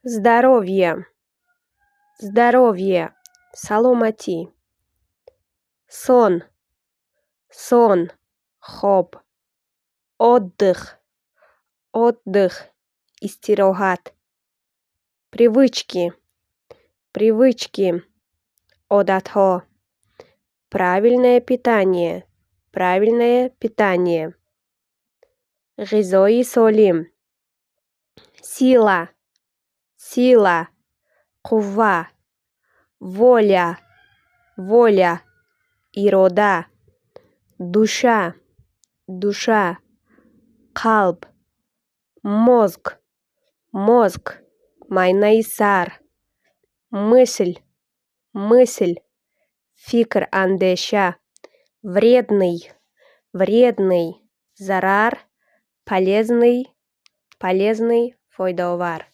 Здоровье, здоровье, саломати. Сон, сон, хоб. Отдых, отдых, истирохат. Привычки, привычки, одатхо. Правильное питание, правильное питание. Ғизои солим. Сила, сила, қувва. Воля, воля, ирода. Душа, душа, қалб. Мозг, мозг, майнайсар. Мысль, мысль, фикр андеша. Вредный, вредный, зарар, полезный, полезный, фойдовар.